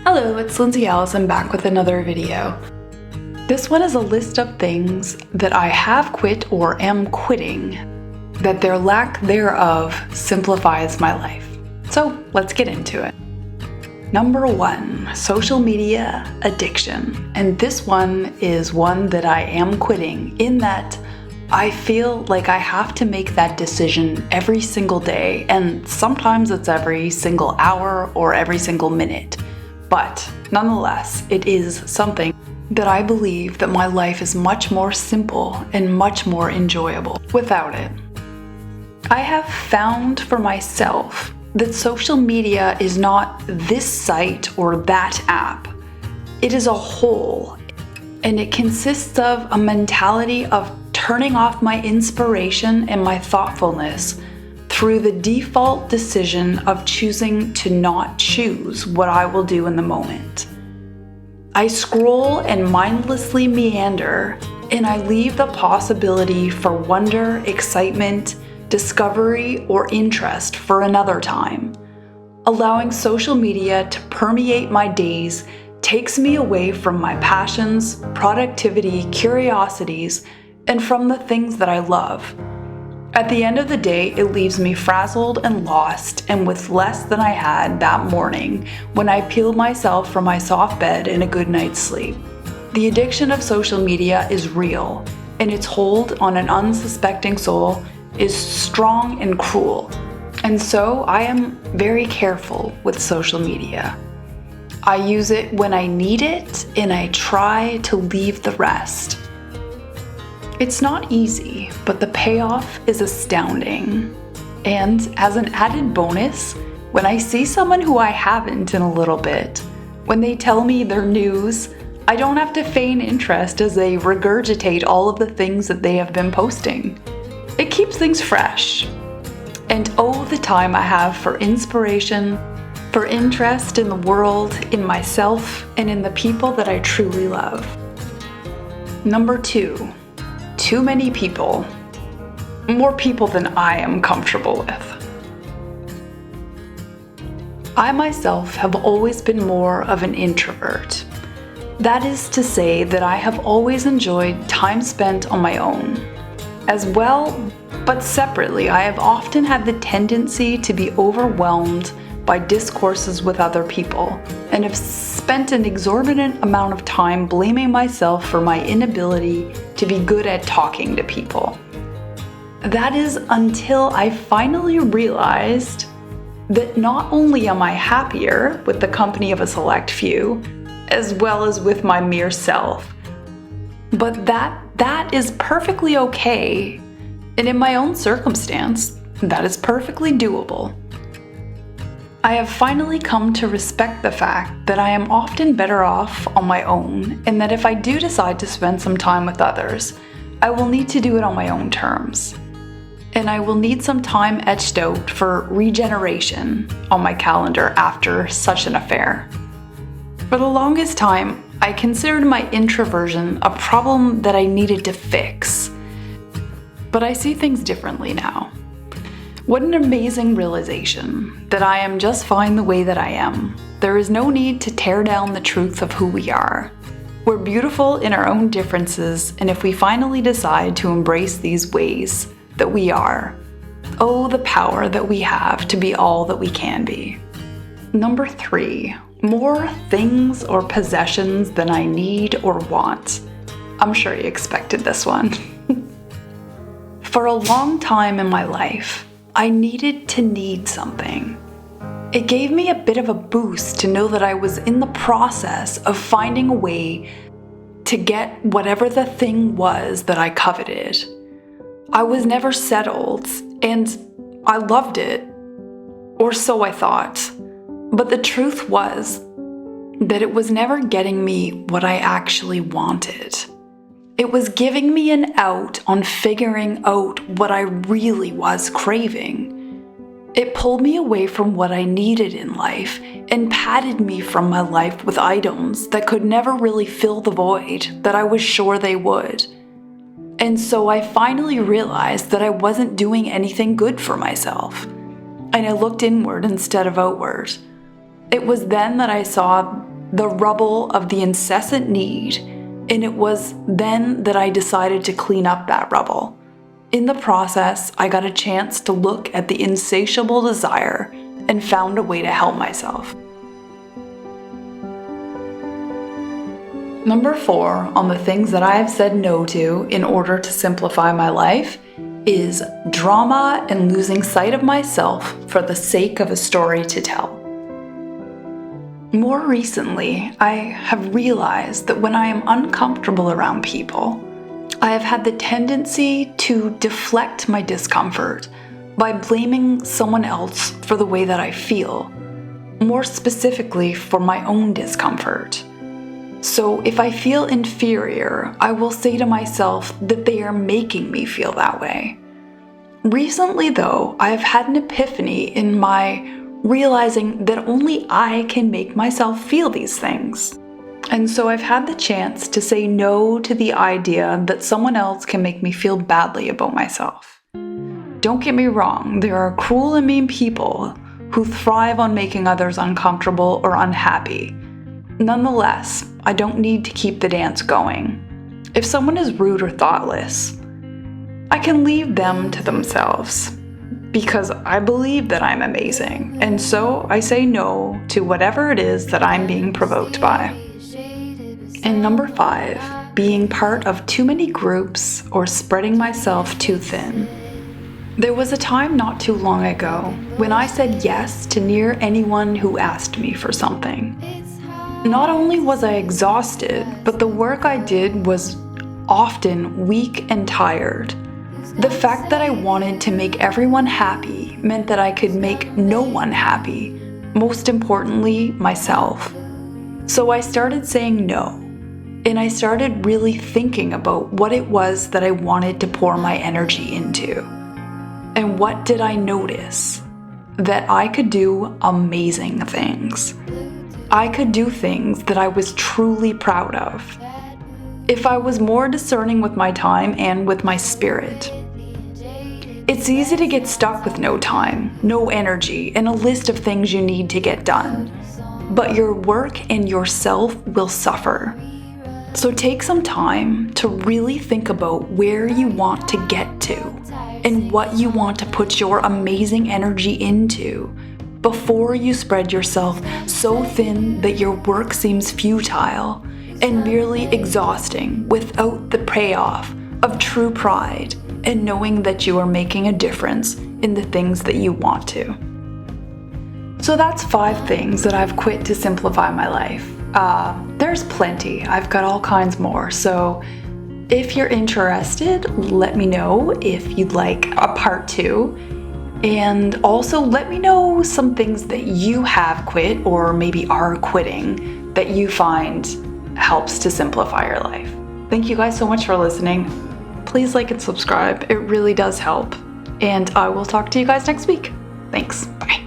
Hello, it's Lyndsay Allison back with another video. This one is a list of things that I have quit or am quitting, that their lack thereof simplifies my life. So let's get into it. Number 1, social media addiction. And this one is one that I am quitting in that I feel like I have to make that decision every single day, and sometimes it's every single hour or every single minute. But nonetheless, it is something that I believe that my life is much more simple and much more enjoyable without it. I have found for myself that social media is not this site or that app. It is a whole, and it consists of a mentality of turning off my inspiration and my thoughtfulness through the default decision of choosing to not choose what I will do in the moment. I scroll and mindlessly meander, and I leave the possibility for wonder, excitement, discovery, or interest for another time. Allowing social media to permeate my days takes me away from my passions, productivity, curiosities, and from the things that I love. At the end of the day, it leaves me frazzled and lost and with less than I had that morning when I peeled myself from my soft bed in a good night's sleep. The addiction of social media is real, and its hold on an unsuspecting soul is strong and cruel. And so I am very careful with social media. I use it when I need it, and I try to leave the rest. It's not easy, but the payoff is astounding. And as an added bonus, when I see someone who I haven't in a little bit, when they tell me their news, I don't have to feign interest as they regurgitate all of the things that they have been posting. It keeps things fresh. And oh, the time I have for inspiration, for interest in the world, in myself, and in the people that I truly love. Number 2. Too many people. More people than I am comfortable with. I myself have always been more of an introvert. That is to say that I have always enjoyed time spent on my own. As well, but separately, I have often had the tendency to be overwhelmed by discourses with other people, and have spent an exorbitant amount of time blaming myself for my inability to be good at talking to people. That is until I finally realized that not only am I happier with the company of a select few, as well as with my mere self, but that is perfectly okay, and in my own circumstance, that is perfectly doable. I have finally come to respect the fact that I am often better off on my own, and that if I do decide to spend some time with others, I will need to do it on my own terms. And I will need some time etched out for regeneration on my calendar after such an affair. For the longest time, I considered my introversion a problem that I needed to fix. But I see things differently now. What an amazing realization that I am just fine the way that I am. There is no need to tear down the truth of who we are. We're beautiful in our own differences, and if we finally decide to embrace these ways that we are, oh, the power that we have to be all that we can be. Number 3, more things or possessions than I need or want. I'm sure you expected this one. For a long time in my life, I needed to need something. It gave me a bit of a boost to know that I was in the process of finding a way to get whatever the thing was that I coveted. I was never settled, and I loved it, or so I thought. But the truth was that it was never getting me what I actually wanted. It was giving me an out on figuring out what I really was craving. It pulled me away from what I needed in life and patted me from my life with items that could never really fill the void that I was sure they would. And so I finally realized that I wasn't doing anything good for myself. And I looked inward instead of outward. It was then that I saw the rubble of the incessant need, and it was then that I decided to clean up that rubble. In the process, I got a chance to look at the insatiable desire and found a way to help myself. Number 4 on the things that I have said no to in order to simplify my life is drama and losing sight of myself for the sake of a story to tell. More recently, I have realized that when I am uncomfortable around people, I have had the tendency to deflect my discomfort by blaming someone else for the way that I feel, more specifically for my own discomfort. So if I feel inferior, I will say to myself that they are making me feel that way. Recently though, I have had an epiphany in my realizing that only I can make myself feel these things. And so I've had the chance to say no to the idea that someone else can make me feel badly about myself. Don't get me wrong, there are cruel and mean people who thrive on making others uncomfortable or unhappy. Nonetheless, I don't need to keep the dance going. If someone is rude or thoughtless, I can leave them to themselves because I believe that I'm amazing, and so I say no to whatever it is that I'm being provoked by. And number 5, being part of too many groups or spreading myself too thin. There was a time not too long ago when I said yes to near anyone who asked me for something. Not only was I exhausted, but the work I did was often weak and tired. The fact that I wanted to make everyone happy meant that I could make no one happy, most importantly, myself. So I started saying no, and I started really thinking about what it was that I wanted to pour my energy into. And what did I notice? That I could do amazing things. I could do things that I was truly proud of. If I was more discerning with my time and with my spirit. It's easy to get stuck with no time, no energy, and a list of things you need to get done. But your work and yourself will suffer. So take some time to really think about where you want to get to and what you want to put your amazing energy into before you spread yourself so thin that your work seems futile and merely exhausting without the payoff of true pride and knowing that you are making a difference in the things that you want to. So that's 5 things that I've quit to simplify my life. There's plenty. I've got all kinds more. So if you're interested, let me know if you'd like a part 2. And also let me know some things that you have quit or maybe are quitting that you find helps to simplify your life. Thank you guys so much for listening. Please like and subscribe. It really does help. And I will talk to you guys next week. Thanks. Bye.